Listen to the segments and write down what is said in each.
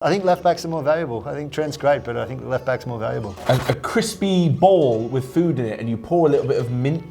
I think left backs are more valuable. I think Trent's great, but I think left backs are more valuable. A crispy bowl with food in it, and you pour a little bit of mint.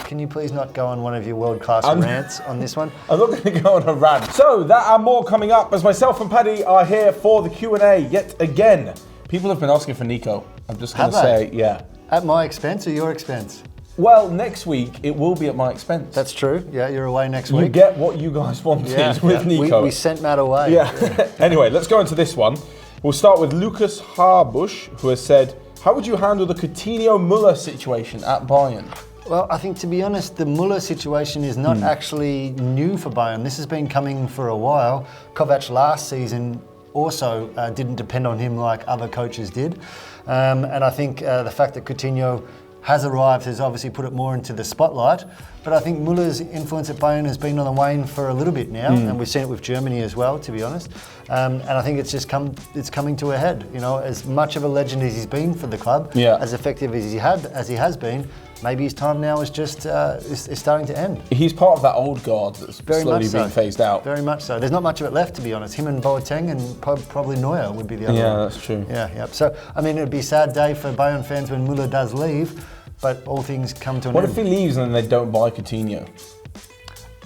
Can you please not go on one of your world-class rants on this one? I'm not going to go on a rant. So, that and more coming up as myself and Paddy are here for the Q&A yet again. People have been asking for Nico. I'm just going to say, yeah. At my expense or your expense? Well, next week it will be at my expense. That's true. Yeah, you're away next week. You get what you guys wanted with Nico. We sent Matt away. Yeah. Anyway, let's go into this one. We'll start with Lucas Harbush, who has said, how would you handle the Coutinho-Muller situation at Bayern? Well, I think, to be honest, the Muller situation is not actually new for Bayern. This has been coming for a while. Kovac last season also didn't depend on him like other coaches did. And I think the fact that Coutinho has arrived has obviously put it more into the spotlight. But I think Muller's influence at Bayern has been on the wane for a little bit now, and we've seen it with Germany as well, to be honest. And I think it's coming to a head. You know, as much of a legend as he's been for the club, as effective as he has been, maybe his time now is just is starting to end. He's part of that old guard that's slowly being phased out. Very much so. There's not much of it left, to be honest. Him and Boateng and probably Neuer would be the other one. Yeah, that's true. Yeah. So, I mean, it'd be a sad day for Bayern fans when Muller does leave, but all things come to an end. What if he leaves and then they don't buy Coutinho?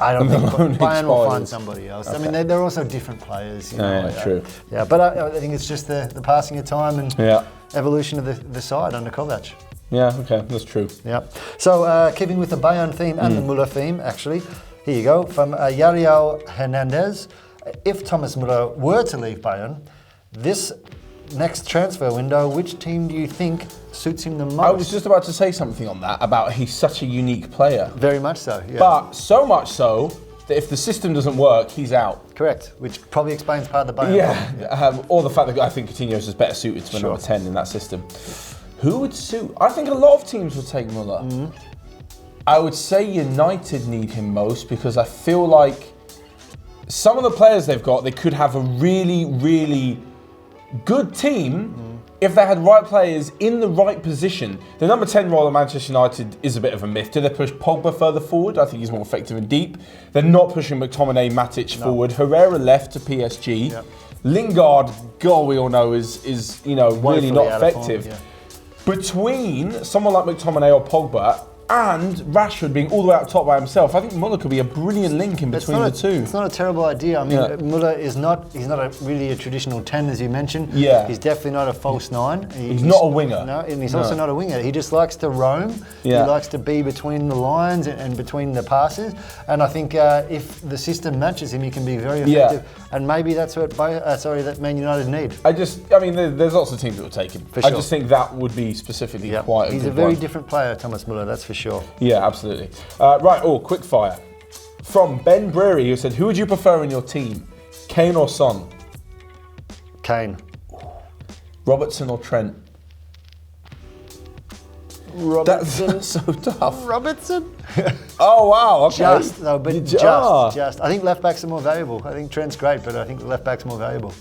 I don't think Bayern will find somebody else. Okay. I mean, they're also different players. You know, true. Yeah, but I think it's just the passing of time and evolution of the side under Kovac. Yeah, okay, that's true. Yeah. So, keeping with the Bayern theme and the Muller theme, actually, here you go, from YARIEL HERNANDEZ. If Thomas Muller were to leave Bayern, this next transfer window, which team do you think suits him the most? I was just about to say something on that, about he's such a unique player. Very much so, yeah. But so much so that if the system doesn't work, he's out. Correct, which probably explains part of the Bayern. Or the fact that I think Coutinho is just better suited to number 10 in that system. Who would suit? I think a lot of teams would take Muller. I would say United need him most because I feel like some of the players they've got, they could have a really, really good team if they had right players in the right position. The number 10 role at Manchester United is a bit of a myth. Do they push Pogba further forward? I think he's more effective and deep. They're not pushing McTominay, Matic forward. Herrera left to PSG. Lingard, God, we all know is really not effective. Between someone like McTominay or Pogba and Rashford being all the way up top by himself, I think Muller could be a brilliant link in between the two. It's not a terrible idea. I mean, Muller is he's not really a traditional 10, as you mentioned. Yeah. He's definitely not a false 9. He's not a winger. No, and he's also not a winger. He just likes to roam. Yeah. He likes to be between the lines and between the passes. And I think if the system matches him, he can be very effective. And maybe that's what that Man United need. There's lots of teams that will take him. For sure. I just think that would be specifically quite a good one. He's a very different player, Thomas Muller, that's for sure. Yeah, absolutely. Quick fire. From Ben Breary, who said, who would you prefer in your team? Kane or Son? Kane. Robertson or Trent? Robertson. That's so tough. Robertson? Oh, wow. Okay. Just. I think left backs are more valuable. I think Trent's great, but I think left backs are more valuable.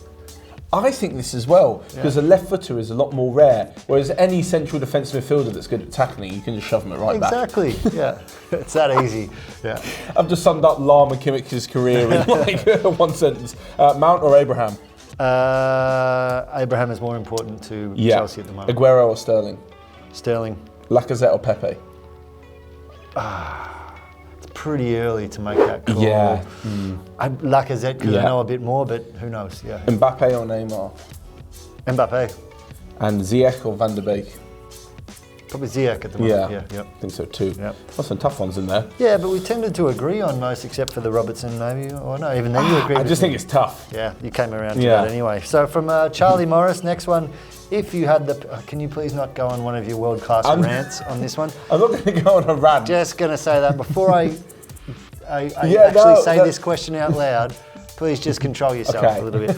I think this as well, because a left footer is a lot more rare, whereas any central defensive midfielder that's good at tackling, you can just shove them right back. Exactly, yeah. It's that easy, yeah. I've just summed up Lama Kimmich's career in one sentence. Mount or Abraham? Abraham is more important to Chelsea at the moment. Aguero or Sterling? Sterling. Lacazette or Pepe? It's pretty early to make that call. Yeah. Lacazette, because I know a bit more, but who knows? Yeah. Mbappe or Neymar? Mbappe. And Ziyech or Van der Beek? Probably Ziyech at the moment. Yeah. I think so too. Yep. There's some tough ones in there. Yeah, but we tended to agree on most, except for the Robertson, maybe. Or no, even then you agreed. I just think it's tough. Yeah, you came around to that anyway. So from Charlie Morris, next one. If you had can you please not go on one of your world-class rants on this one? I'm not going to go on a rant. Just going to say that before I say this question out loud. Please just control yourself a little bit.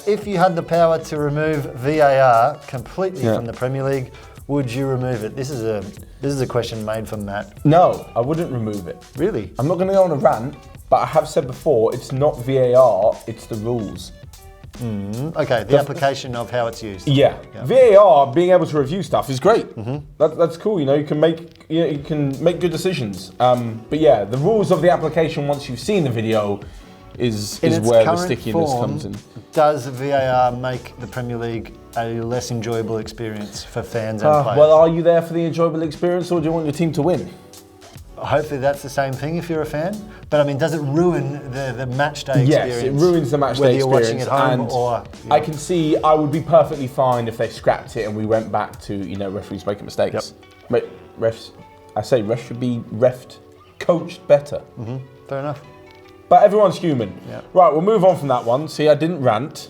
If you had the power to remove VAR completely from the Premier League, would you remove it? This is a question made for Matt. No, I wouldn't remove it. Really? I'm not going to go on a rant, but I have said before, it's not VAR, it's the rules. Okay, the application of how it's used. Yeah. VAR, being able to review stuff, is great. That's cool. You can make good decisions. But yeah, the rules of the application once you've seen the video, is In where its the current stickiness form, comes in. Does VAR make the Premier League a less enjoyable experience for fans and players? Well, are you there for the enjoyable experience, or do you want your team to win? Hopefully that's the same thing if you're a fan. But I mean, does it ruin the match day experience? Yes, it ruins the match day experience. Whether you're watching at home and or... I can see, I would be perfectly fine if they scrapped it and we went back to, referees making mistakes. Yep. Refs should be coached better. Fair enough. But everyone's human. Yep. Right, we'll move on from that one. See, I didn't rant.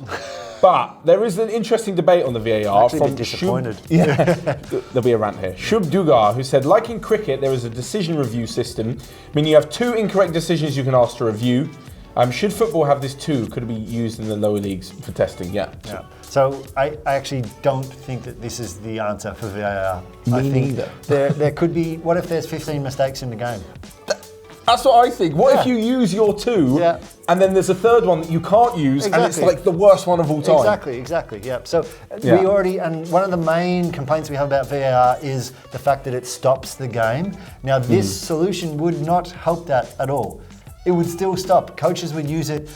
But there is an interesting debate on the VAR. I'm actually a bit disappointed. There'll be a rant here. Shub Dugar, who said, like in cricket, there is a decision review system, meaning you have 2 incorrect decisions you can ask to review. Should football have this too? Could it be used in the lower leagues for testing? Yeah. So I actually don't think that this is the answer for VAR. Me neither. There could be, what if there's 15 mistakes in the game? That's what I think. What if you use your 2 and then there's a third one that you can't use and it's like the worst one of all time? Exactly. So we already, and one of the main complaints we have about VAR is the fact that it stops the game. Now this solution would not help that at all. It would still stop. Coaches would use it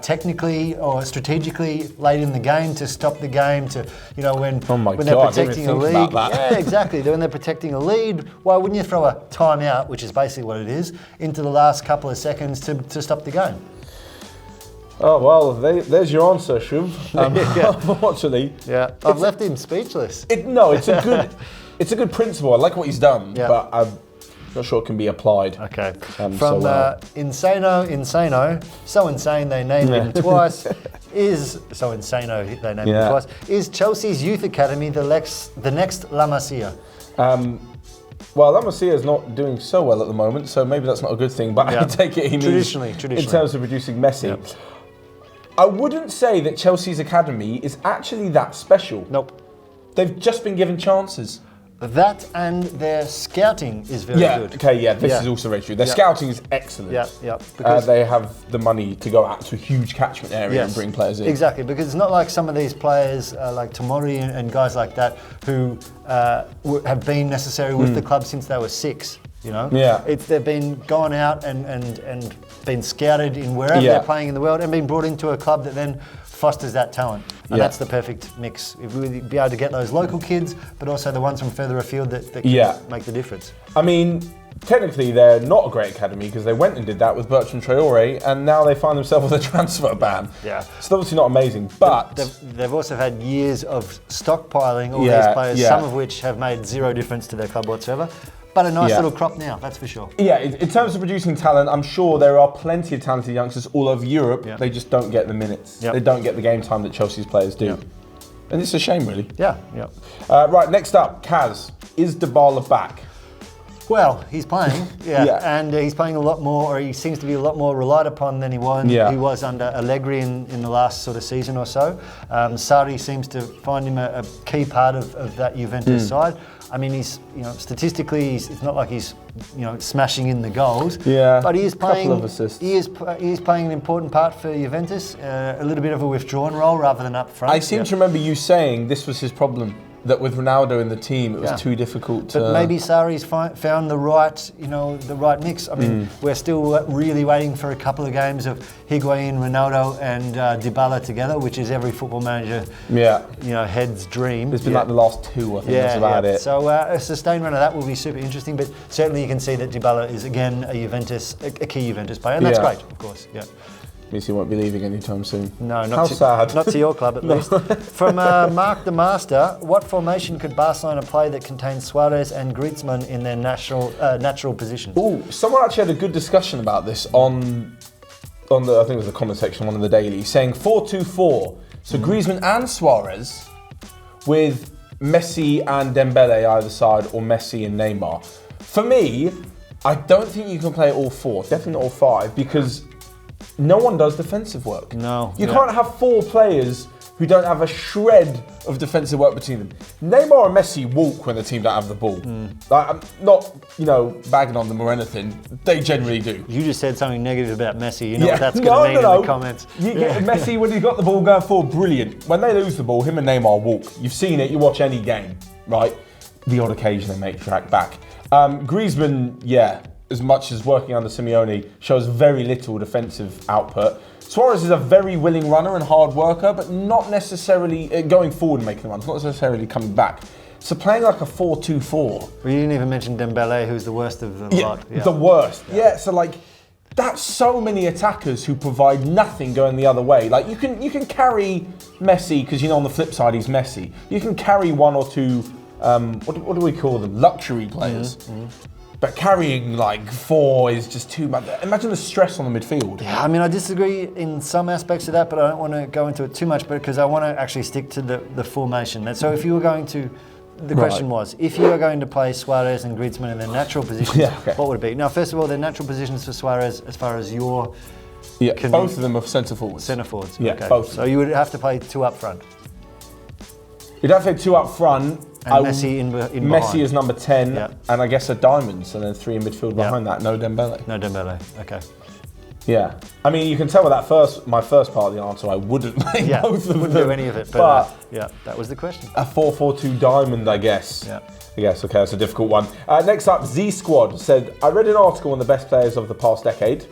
technically or strategically late in the game to stop the game. To when they're protecting a lead. Yeah, exactly. When they're protecting a lead, why wouldn't you throw a timeout, which is basically what it is, into the last couple of seconds to stop the game? Oh well, there's your answer, Shub. Unfortunately, I've left him speechless. It's a good principle. I like what he's done, but I'm not sure it can be applied. Okay. From Insano, so insane they named him twice. Is Chelsea's youth academy the next La Masia? Well, La Masia is not doing so well at the moment, so maybe that's not a good thing. But I take it he means traditionally in terms of producing Messi. Yep. I wouldn't say that Chelsea's academy is actually that special. Nope. They've just been given chances. That and their scouting is very good. This is also very true. Their scouting is excellent. Because they have the money to go out to a huge catchment area and bring players in. Exactly, because it's not like some of these players like Tomori and guys like that who have been necessary with the club since they were 6. They've been gone out and been scouted in wherever they're playing in the world and been brought into a club that then fosters that talent. And that's the perfect mix. If we be able to get those local kids, but also the ones from further afield that can make the difference. I mean, technically they're not a great academy because they went and did that with Bertrand Traore and now they find themselves with a transfer ban. Yeah. It's obviously not amazing, but... They've also had years of stockpiling all these players, some of which have made zero difference to their club whatsoever. But a nice little crop now, that's for sure. Yeah, in terms of producing talent, I'm sure there are plenty of talented youngsters all over Europe. They just don't get the minutes. They don't get the game time that Chelsea's players do. And it's a shame, really. Right, next up, Kaz. Is Dybala back? Well, he's playing, and he's playing a lot more, or he seems to be a lot more relied upon than he was under Allegri in the last sort of season or so. Sarri seems to find him a key part of that Juventus side. I mean, he's statistically, it's not like he's smashing in the goals. But he is playing. Couple of assists. He is playing an important part for Juventus. A little bit of a withdrawn role rather than up front. I seem to remember you saying this was his problem. That with Ronaldo in the team, it was too difficult to... But maybe Sarri's found the right mix. I mean, we're still really waiting for a couple of games of Higuain, Ronaldo and Dybala together, which is every football manager head's dream. It's been like the last 2, I think that's about it. So a sustained run of that will be super interesting, but certainly you can see that Dybala is again a key Juventus player, and that's great, of course. Means he won't be leaving anytime soon. No, not to your club at least. From Mark the Master, what formation could Barcelona play that contains Suarez and Griezmann in their natural positions? Oh, someone actually had a good discussion about this on the, I think it was the comment section, one of the dailies, saying 4-2-4. So Griezmann and Suarez with Messi and Dembele either side, or Messi and Neymar. For me, I don't think you can play all 4, definitely not all 5, because no one does defensive work. No. You can't have 4 players who don't have a shred of defensive work between them. Neymar and Messi walk when the team don't have the ball. Like, I'm not, bagging on them or anything. They generally do. You just said something negative about Messi. You know what that's going to mean in the comments. You get Messi when he's got the ball going forward, brilliant. When they lose the ball, him and Neymar walk. You've seen it. You watch any game, right? The odd occasion they make track back. Griezmann, as much as working under Simeone, shows very little defensive output. Suarez is a very willing runner and hard worker, but not necessarily going forward and making the runs, not necessarily coming back. So playing like a 4-2-4. Well, you didn't even mention Dembele, who's the worst of the lot. Yeah, the worst. Yeah, so like, that's so many attackers who provide nothing going the other way. Like, you can carry Messi, because on the flip side he's Messi. You can carry one or two, what do we call them? Luxury players. But carrying like 4 is just too much. Imagine the stress on the midfield. Yeah, I mean, I disagree in some aspects of that, but I don't want to go into it too much, because I want to actually stick to the formation. So if you were going to, the question was, if you are going to play Suarez and Griezmann in their natural positions, what would it be? Now, first of all, their natural positions for Suarez, as far as your... Yeah, both of them are centre forwards. Centre forwards, yeah, okay. Both. So you would have to play 2 up front. You'd have to play 2 up front. And Messi in Messi behind. is number 10, and I guess a diamonds, and then 3 in midfield behind that. No Dembele. No Dembele, okay. Yeah, I mean, you can tell with that my first part of the answer, I wouldn't play both of them. Wouldn't do any of it, but yeah, that was the question. A 4-4-2 diamond, I guess. Yeah. Yes, okay, that's a difficult one. Next up, Z Squad said, I read an article on the best players of the past decade.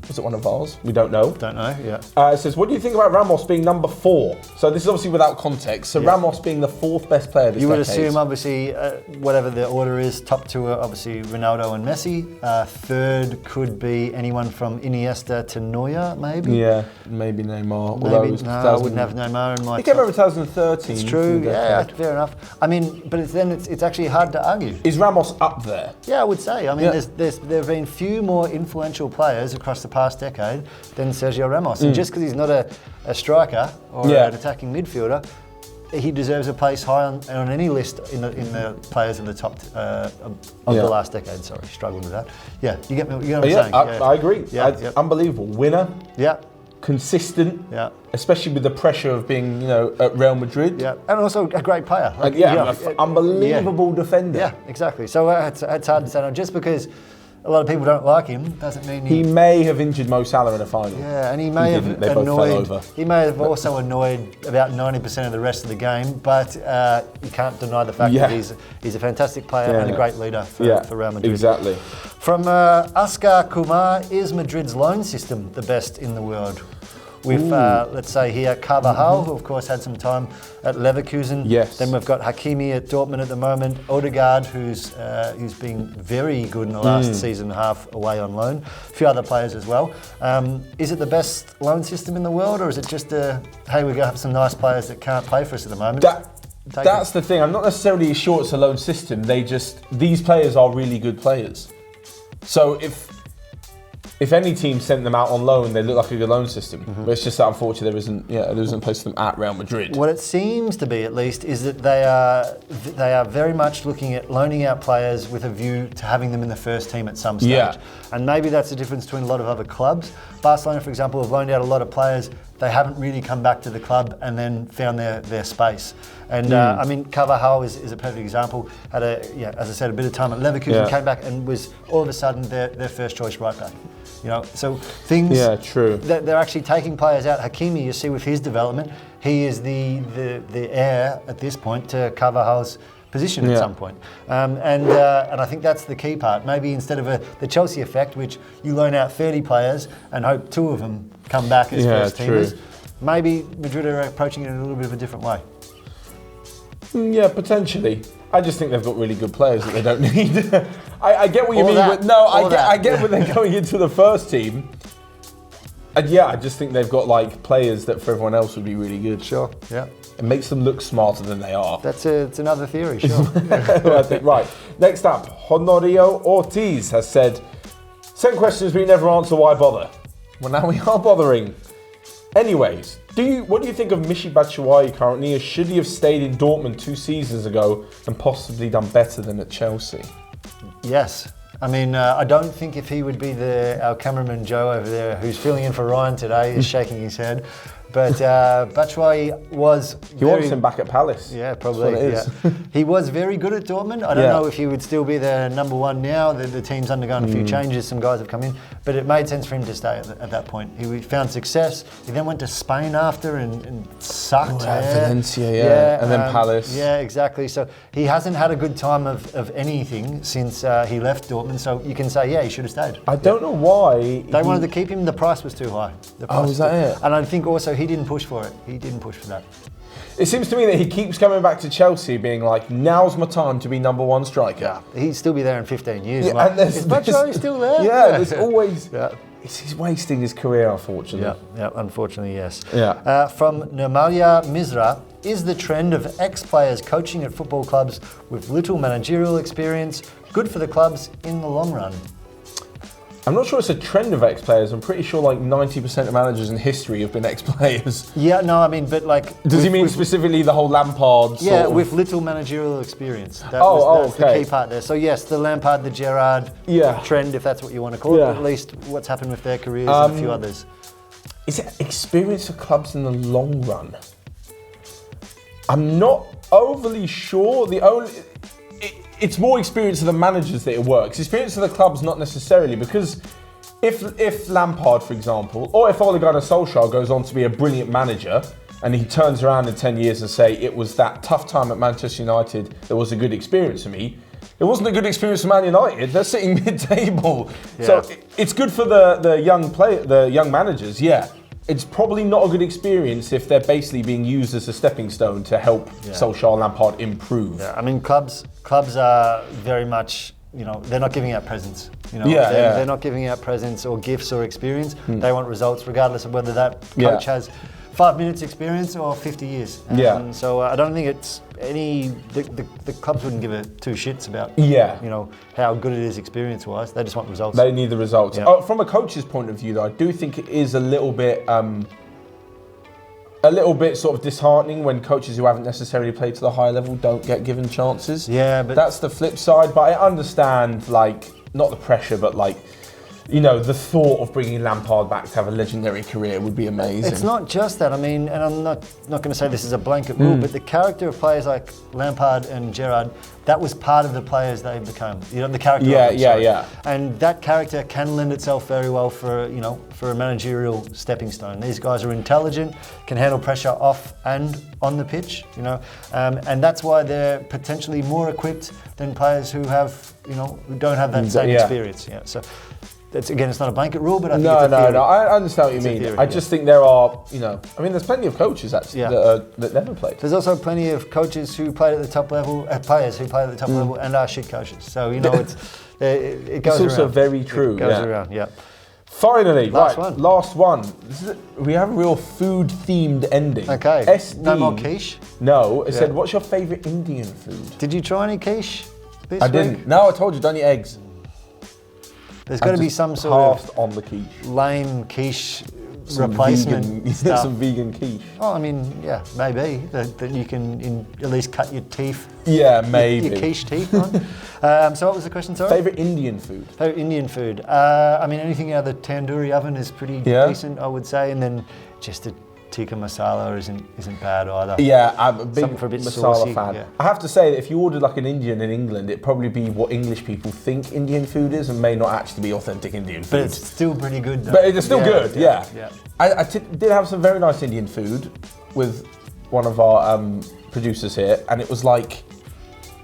Was it one of ours? We don't know. Don't know, yeah. It says, what do you think about Ramos being number 4? So this is obviously without context. So Ramos being the 4th best player this decade. You would assume, obviously, whatever the order is, top 2 are obviously Ronaldo and Messi. 3rd could be anyone from Iniesta to Neuer, maybe? Yeah, maybe Neymar. Maybe, no, I wouldn't have Neymar in my He came over 2013. It's true, yeah, fair enough. I mean, but it's actually hard to argue. Is Ramos up there? Yeah, I would say. I mean, there have been few more influential players across the past decade than Sergio Ramos. And just because he's not a striker or an attacking midfielder, he deserves a place high on any list in the players in the top of the last decade. Sorry, struggled with that. Yeah, you get me. You know what I'm saying? I agree. Unbelievable winner. Yeah. Consistent, especially with the pressure of being, at Real Madrid. Yeah, and also a great player. Like, unbelievable defender. Yeah, exactly. So it's hard to say. No, just because a lot of people don't like him doesn't mean he may have injured Mo Salah in a final. Yeah, and he may have annoyed. He may have also annoyed about 90% of the rest of the game. But you can't deny the fact that he's a fantastic player and a great leader for Real Madrid. Exactly. From Oscar Kumar, is Madrid's loan system the best in the world? With, let's say here, Carvajal, who of course had some time at Leverkusen. Yes. Then we've got Hakimi at Dortmund at the moment. Odegaard, who's been very good in the last season and a half away on loan. A few other players as well. Is it the best loan system in the world, or is it just hey, we're going to have some nice players that can't play for us at the moment? That's the thing. I'm not necessarily sure it's a loan system. These players are really good players. So if any team sent them out on loan, they look like a good loan system. But it's just that unfortunately there isn't a place for them at Real Madrid. What it seems to be, at least, is that they are very much looking at loaning out players with a view to having them in the first team at some stage. Yeah. And maybe that's the difference between a lot of other clubs. Barcelona, for example, have loaned out a lot of players. They haven't really come back to the club and then found their space. And I mean, Carvajal is a perfect example. Had as I said, a bit of time at Leverkusen, came back and was all of a sudden their first choice right back. So things. Yeah, true. They're actually taking players out. Hakimi, you see with his development, he is the heir at this point to Carvajal's position at some point. And I think that's the key part. Maybe instead of the Chelsea effect, which you loan out 30 players and hope 2 of them come back as first teamers, maybe Madrid are approaching it in a little bit of a different way. Yeah, potentially. I just think they've got really good players that they don't need. I get what you mean. I get when they're going into the first team. And I just think they've got players that for everyone else would be really good. Sure. Yeah. It makes them look smarter than they are. It's another theory. Sure. I think, right. Next up, Honorio Ortiz has said, "Send questions we never answer. Why bother?" Well, now we are bothering. Anyways, what do you think of Michy Batshuayi currently? Or should he have stayed in Dortmund 2 seasons ago and possibly done better than at Chelsea? Yes. I mean, I don't think if he would be our cameraman Joe over there, who's filling in for Ryan today, is shaking his head, But Batshuayi was. He wants him back at Palace. Yeah, probably. That's what it is. He was very good at Dortmund. I don't know if he would still be their number one now. The team's undergone a few changes. Some guys have come in, but it made sense for him to stay at that point. He found success. He then went to Spain after and sucked. Valencia, and then Palace. Yeah, exactly. So he hasn't had a good time of anything since he left Dortmund. So you can say, yeah, he should have stayed. I don't know why. They wanted to keep him. The price was too high. Is that it? And I think also he didn't push for it. He didn't push for that. It seems to me that he keeps coming back to Chelsea being like, now's my time to be number one striker. Yeah, he'd still be there in 15 years. Yeah, like, is Batshuayi still there? Yeah, there's always... He's wasting his career, unfortunately. Yeah, unfortunately, yes. Yeah. From NIRMALYA MISRA, is the trend of ex-players coaching at football clubs with little managerial experience good for the clubs in the long run? I'm not sure it's a trend of ex-players. I'm pretty sure like 90% of managers in history have been ex-players. Yeah, no, I mean, but like... Does he mean specifically the whole Lampard sort of? With little managerial experience. That's okay. the key part there. So yes, the Lampard, the Gerrard trend, if that's what you want to call it, but at least what's happened with their careers and a few others. Is it experience for clubs in the long run? I'm not overly sure. It's more experience of the managers that it works. Experience of the clubs, not necessarily, because if Lampard, for example, or if Ole Gunnar Solskjaer goes on to be a brilliant manager and he turns around in 10 years and say, it was that tough time at Manchester United that was a good experience for me, it wasn't a good experience for Man United. They're sitting mid-table. Yeah. So it's good for the young managers, yeah. It's probably not a good experience if they're basically being used as a stepping stone to help Solskjaer and Lampard improve. Yeah, I mean, clubs are very much, they're not giving out presents. They're not giving out presents or gifts or experience. They want results, regardless of whether that coach has 5 minutes experience or 50 years. So I don't think it's the clubs wouldn't give two shits about how good it is experience-wise. They just want results. They need the results. Yeah. From a coach's point of view, though, I do think it is a little bit sort of disheartening when coaches who haven't necessarily played to the high level don't get given chances. Yeah, but that's the flip side. But I understand, not the pressure, but the thought of bringing Lampard back to have a legendary career would be amazing. It's not just that. I mean, and I'm not going to say this is a blanket rule, but the character of players like Lampard and Gerrard, that was part of the players they become. The character. Yeah. And that character can lend itself very well for a managerial stepping stone. These guys are intelligent, can handle pressure off and on the pitch. And that's why they're potentially more equipped than players who have who don't have that same experience. Yeah. So. It's not a blanket rule, but I think it's a theory. No, I understand what you mean. Theory, I just think there are, there's plenty of coaches actually that never played. There's also plenty of coaches who played at the top level, players who played at the top level and are shit coaches. So, it goes around. It's also very true. It goes around, yeah. Finally, last one. We have a real food-themed ending. Okay. SD, no more quiche? No, it said, what's your favourite Indian food? Did you try any quiche this week? I didn't. No, I told you, don't eat eggs. There's got to be some sort of on the quiche. Lame quiche replacement stuff. Some vegan quiche. Oh, I mean, yeah, maybe that you can at least cut your teeth. Yeah, maybe. Your quiche teeth on. So what was the question, sorry? Favourite Indian food? Favourite Indian food. I mean, anything out of the tandoori oven is pretty decent, I would say, and then just a tikka masala isn't bad either. Yeah, I'm a big masala saucy, fan. Yeah. I have to say that if you ordered like an Indian in England, it'd probably be what English people think Indian food is and may not actually be authentic Indian food. But it's still pretty good though. But it's still good, yeah. I did have some very nice Indian food with one of our producers here, and it was like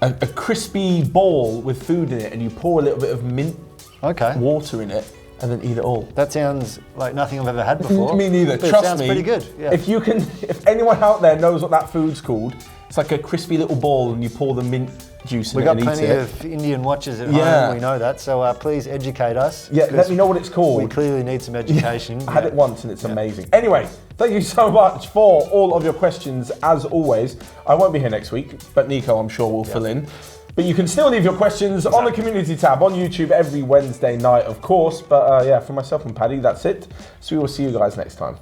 a crispy ball with food in it, and you pour a little bit of mint water in it, and then eat it all. That sounds like nothing I've ever had before. Me neither. But Trust it sounds me. pretty good. Yeah. If anyone out there knows what that food's called, it's like a crispy little ball, and you pour the mint juice in it and eat it. We've got plenty of Indian watchers at home. We know that. So please educate us. Yeah, let me know what it's called. We clearly need some education. I had it once, and it's amazing. Anyway, thank you so much for all of your questions. As always, I won't be here next week, but Nico, I'm sure, will fill in. But you can still leave your questions on the community tab on YouTube every Wednesday night, of course. But for myself and Paddy, that's it. So we will see you guys next time.